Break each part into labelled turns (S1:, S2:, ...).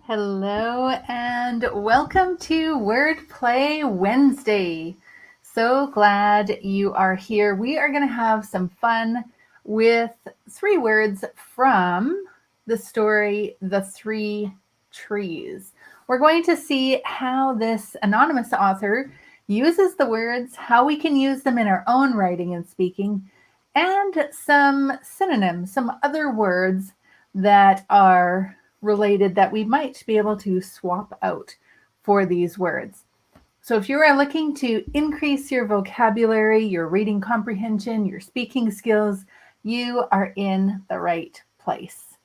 S1: Hello and welcome to Wordplay Wednesday. So glad you are here. We are going to have some fun with 3 words from the story, The 3 Trees. We're going to see how this anonymous author uses the words, how we can use them in our own writing and speaking, and some synonyms, some other words that are related that we might be able to swap out for these words. So if you are looking to increase your vocabulary, your reading comprehension, your speaking skills, you are in the right place.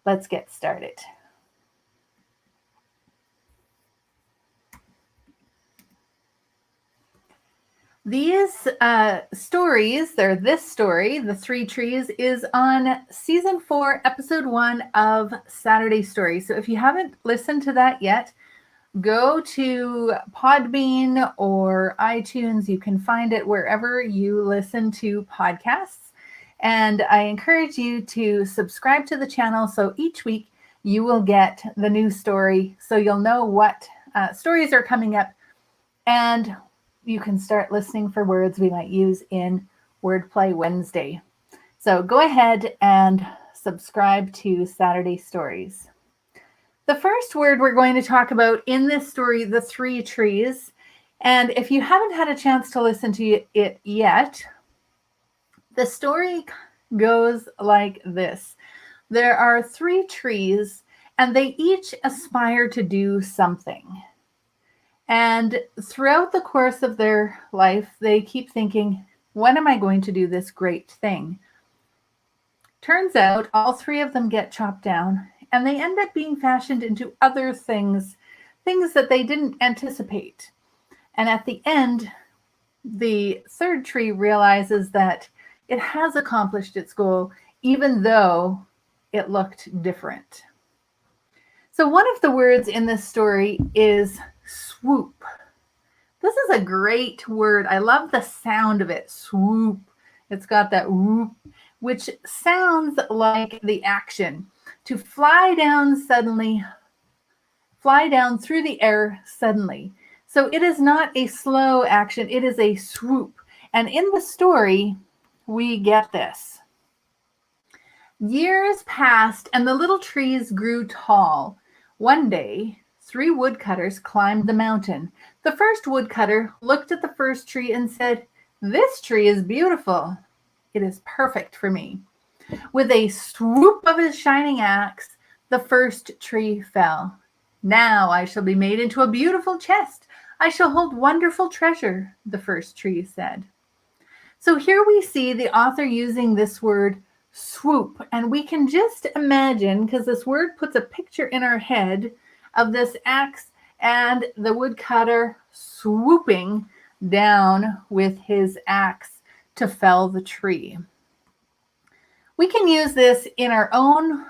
S1: Let's get started. These stories, this story, The 3 Trees, is on season 4, episode 1 of Saturday Story. So if you haven't listened to that yet, go to Podbean or iTunes. You can find it wherever you listen to podcasts. And I encourage you to subscribe to the channel so each week you will get the new story, so you'll know what stories are coming up, and you can start listening for words we might use in Wordplay Wednesday. So go ahead and subscribe to Saturday Stories. The first word we're going to talk about in this story, The 3 Trees, and if you haven't had a chance to listen to it yet, the story goes like this. There are 3 trees, and they each aspire to do something. And throughout the course of their life, they keep thinking, when am I going to do this great thing? Turns out all 3 of them get chopped down, and they end up being fashioned into other things that they didn't anticipate. And at the end, the 3rd tree realizes that it has accomplished its goal, even though it looked different. So one of the words in this story is swoop. This is a great word. I love the sound of it. Swoop. It's got that whoop, which sounds like the action. To fly down suddenly, fly down through the air suddenly. So it is not a slow action. It is a swoop. And in the story, we get this. Years passed and the little trees grew tall. One day, 3 woodcutters climbed the mountain. The first woodcutter looked at the first tree and said, "This tree is beautiful. It is perfect for me." With a swoop of his shining axe, the first tree fell. "Now I shall be made into a beautiful chest. I shall hold wonderful treasure," the first tree said. So here we see the author using this word swoop, and we can just imagine, because this word puts a picture in our head of this axe and the woodcutter swooping down with his axe to fell the tree. We can use this in our own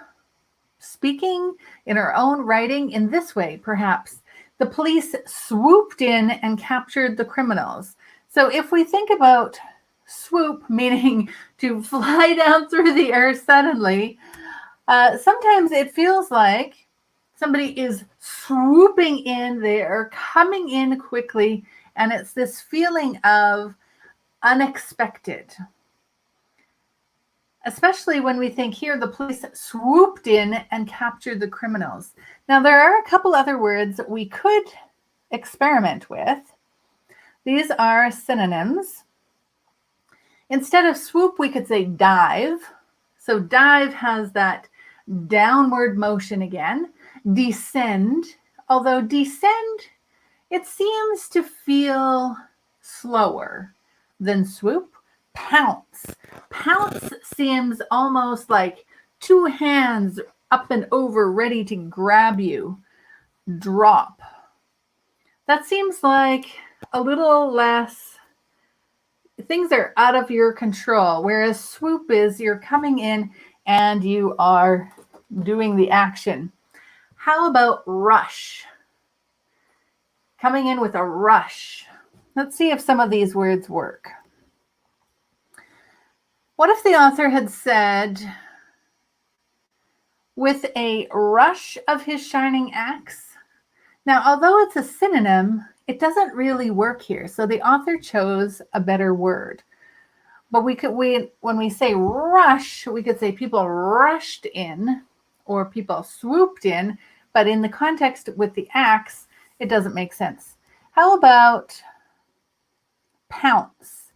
S1: speaking, in our own writing, in this way, perhaps. The police swooped in and captured the criminals. So if we think about swoop, meaning to fly down through the air suddenly, sometimes it feels like somebody is swooping in, they are coming in quickly, and it's this feeling of unexpected. Especially when we think here, the police swooped in and captured the criminals. Now, there are a couple other words that we could experiment with. These are synonyms. Instead of swoop, we could say dive. So dive has that downward motion again. Descend, although descend, it seems to feel slower than swoop. Pounce. Pounce seems almost like 2 hands up and over ready to grab you. Drop. That seems like a little less, things are out of your control, whereas swoop is you're coming in and you are doing the action. How about rush? Coming in with a rush. Let's see if some of these words work. What if the author had said, with a rush of his shining axe. Now, although it's a synonym, it doesn't really work here. So the author chose a better word. But when we say rush, we could say people rushed in or people swooped in, but in the context with the axe, it doesn't make sense. How about pounce?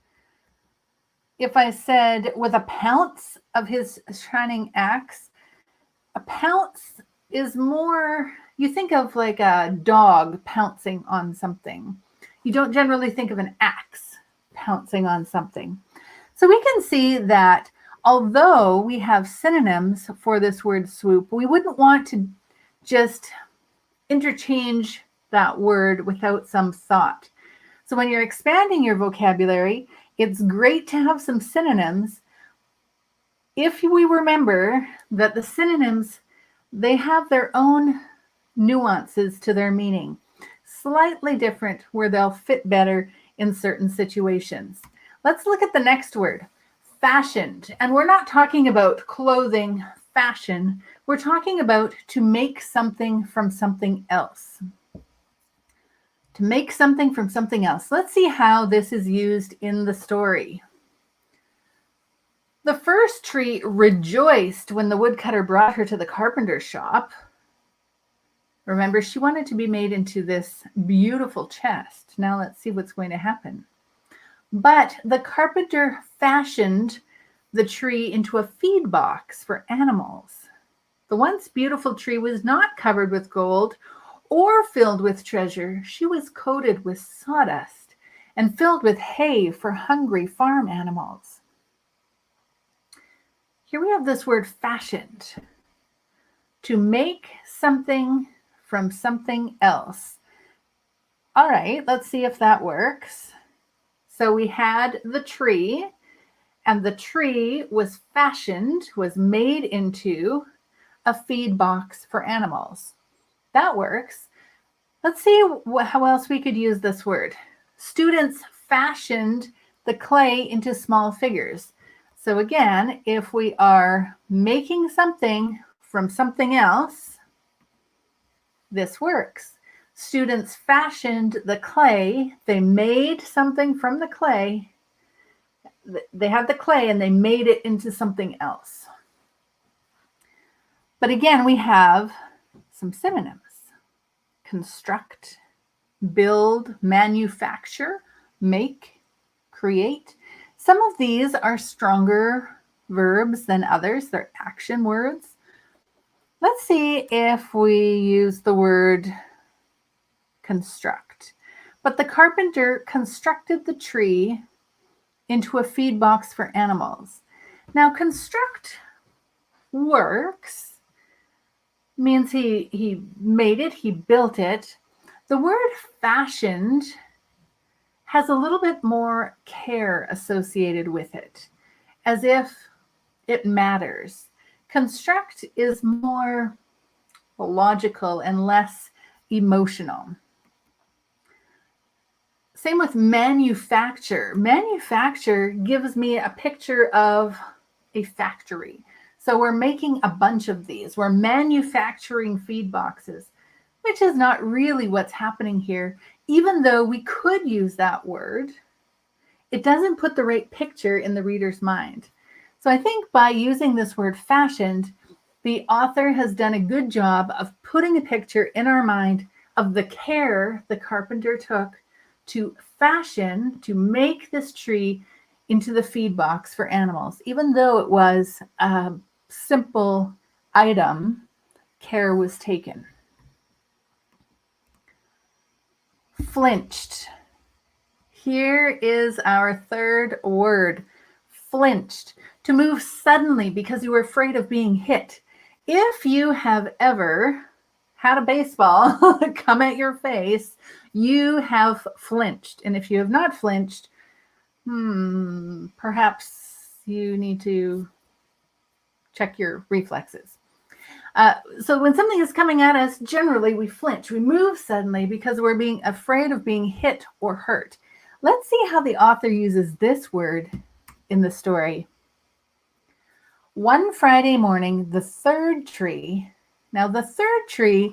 S1: If I said with a pounce of his shining axe, a pounce is more, you think of like a dog pouncing on something. You don't generally think of an axe pouncing on something. So we can see that although we have synonyms for this word swoop, we wouldn't want to just interchange that word without some thought. So when you're expanding your vocabulary, it's great to have some synonyms if we remember that the synonyms, they have their own nuances to their meaning, slightly different where they'll fit better in certain situations. Let's look at the next word, fashioned. And we're not talking about clothing fashion. We're talking about to make something from something else. To make something from something else. Let's see how this is used in the story. The first tree rejoiced when the woodcutter brought her to the carpenter's shop. Remember, she wanted to be made into this beautiful chest. Now let's see what's going to happen. But the carpenter fashioned the tree into a feed box for animals. The once beautiful tree was not covered with gold or filled with treasure. She was coated with sawdust and filled with hay for hungry farm animals. Here we have this word fashioned, to make something from something else. All right, let's see if that works. So we had the tree, and the tree was fashioned, was made into a feed box for animals. That works. Let's see how else we could use this word. Students fashioned the clay into small figures. So again, if we are making something from something else, this works. Students fashioned the clay. They made something from the clay. They had the clay and they made it into something else. But again, we have some synonyms. Construct, build, manufacture, make, create. Some of these are stronger verbs than others. They're action words. Let's see if we use the word construct. But the carpenter constructed the tree into a feed box for animals. Now, construct works, means he made it, he built it. The word fashioned has a little bit more care associated with it, as if it matters. Construct is more logical and less emotional. Same with manufacture. Manufacture gives me a picture of a factory. So we're making a bunch of these. We're manufacturing feed boxes, which is not really what's happening here. Even though we could use that word, it doesn't put the right picture in the reader's mind. So I think by using this word fashioned, the author has done a good job of putting a picture in our mind of the care the carpenter took to fashion, to make this tree into the feed box for animals. Even though it was a simple item, care was taken. Flinched. Here is our third word, flinched. To move suddenly because you were afraid of being hit. If you have ever had a baseball come at your face, you have flinched. And if you have not flinched, perhaps you need to check your reflexes. So when something is coming at us, generally we flinch. We move suddenly because we're being afraid of being hit or hurt. Let's see how the author uses this word in the story. One Friday morning, the third tree. Now, the third tree,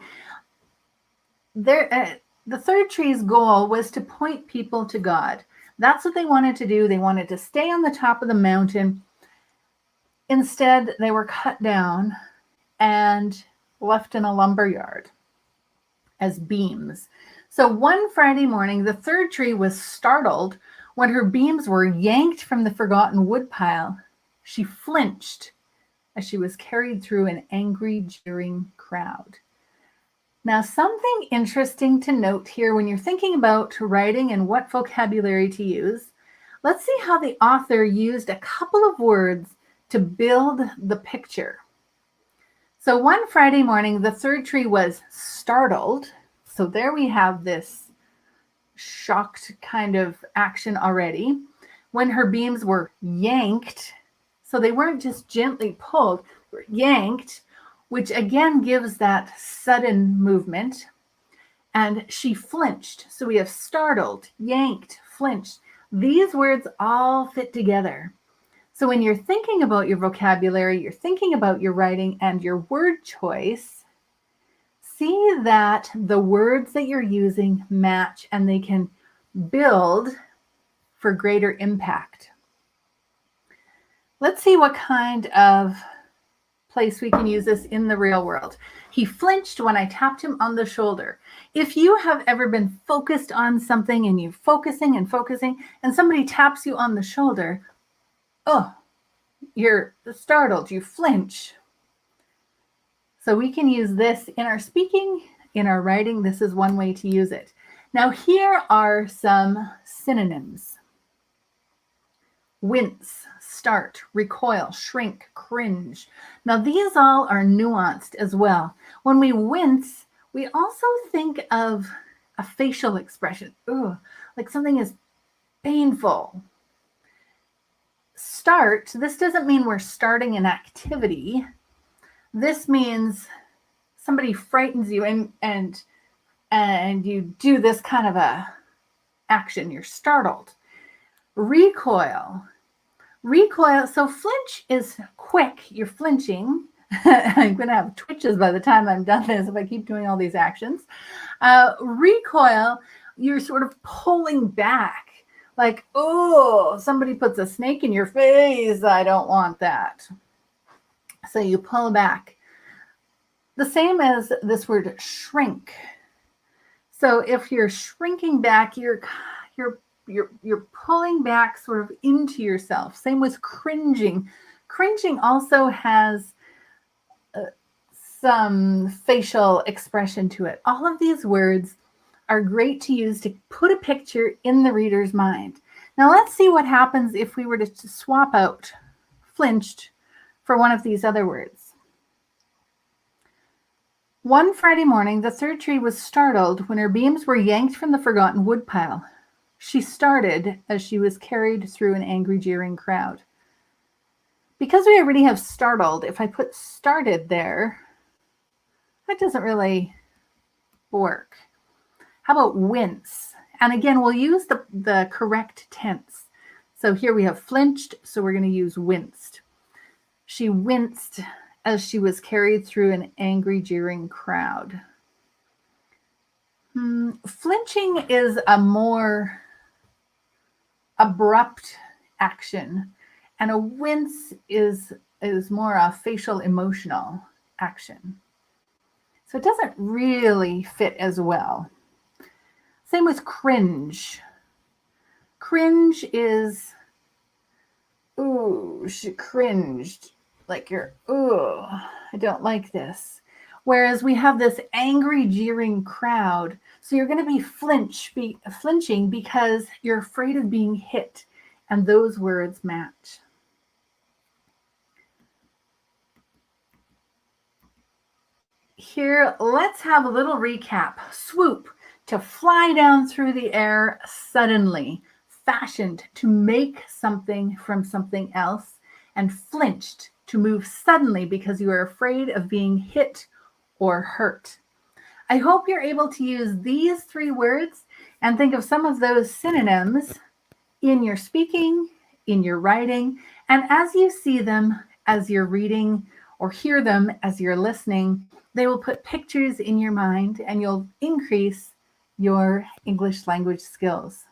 S1: the third tree's goal was to point people to God. That's what they wanted to do. They wanted to stay on the top of the mountain. Instead, they were cut down and left in a lumber yard as beams. So one Friday morning, the third tree was startled when her beams were yanked from the forgotten woodpile. She flinched as she was carried through an angry, jeering crowd. Now, something interesting to note here when you're thinking about writing and what vocabulary to use, let's see how the author used a couple of words to build the picture. So one Friday morning, the third tree was startled. So there we have this shocked kind of action already. When her beams were yanked, so they weren't just gently pulled, they were yanked, which again gives that sudden movement. And she flinched. So we have startled, yanked, flinched. These words all fit together. So when you're thinking about your vocabulary, you're thinking about your writing and your word choice, see that the words that you're using match and they can build for greater impact. Let's see what kind of place we can use this in the real world. He flinched when I tapped him on the shoulder. If you have ever been focused on something and you're focusing and somebody taps you on the shoulder, oh, you're startled, you flinch. So we can use this in our speaking, in our writing. This is one way to use it. Now here are some synonyms. Wince, start, recoil, shrink, cringe. Now these all are nuanced as well. When we wince, we also think of a facial expression. Ooh, like something is painful. Start, this doesn't mean we're starting an activity. This means somebody frightens you and you do this kind of a action. You're startled. Recoil. So flinch is quick. You're flinching. I'm going to have twitches by the time I'm done this if I keep doing all these actions. Recoil, you're sort of pulling back. Like, oh, somebody puts a snake in your face. I don't want that. So you pull back. The same as this word shrink. So if you're shrinking back, you're pulling back sort of into yourself. Same with cringing. Cringing also has some facial expression to it. All of these words are great to use to put a picture in the reader's mind. Now let's see what happens if we were to swap out flinched for one of these other words. One Friday morning, the third tree was startled when her beams were yanked from the forgotten woodpile. She started as she was carried through an angry, jeering crowd. Because we already have startled, if I put started there, that doesn't really work. How about wince? And again, we'll use the correct tense. So here we have flinched, so we're going to use winced. She winced as she was carried through an angry, jeering crowd. Flinching is a more abrupt action, and a wince is more a facial emotional action. So it doesn't really fit as well. Same with cringe. Cringe is, ooh, she cringed. Like you're, ooh, I don't like this. Whereas we have this angry, jeering crowd. So you're going to be flinching because you're afraid of being hit. And those words match. Here, let's have a little recap. Swoop, to fly down through the air suddenly. Fashioned, to make something from something else. And flinched, to move suddenly because you are afraid of being hit or hurt. I hope you're able to use these three words and think of some of those synonyms in your speaking, in your writing, and as you see them, as you're reading or hear them as you're listening. They will put pictures in your mind and you'll increase your English language skills.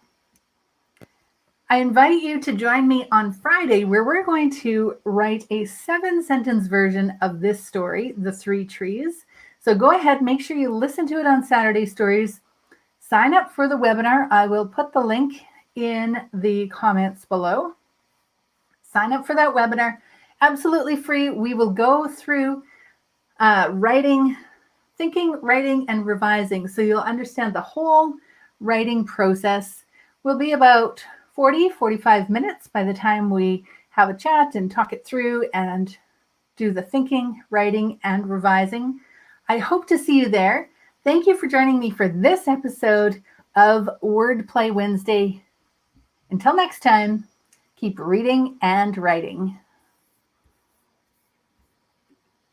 S1: I invite you to join me on Friday where we're going to write a 7-sentence version of this story, The Three Trees. So go ahead, make sure you listen to it on Saturday Stories. Sign up for the webinar. I will put the link in the comments below. Sign up for that webinar. Absolutely free. We will go through writing, thinking, writing, and revising. So you'll understand the whole writing process. Will be about 45 minutes by the time we have a chat and talk it through and do the thinking, writing, and revising. I hope to see you there. Thank you for joining me for this episode of Wordplay Wednesday. Until next time, keep reading and writing.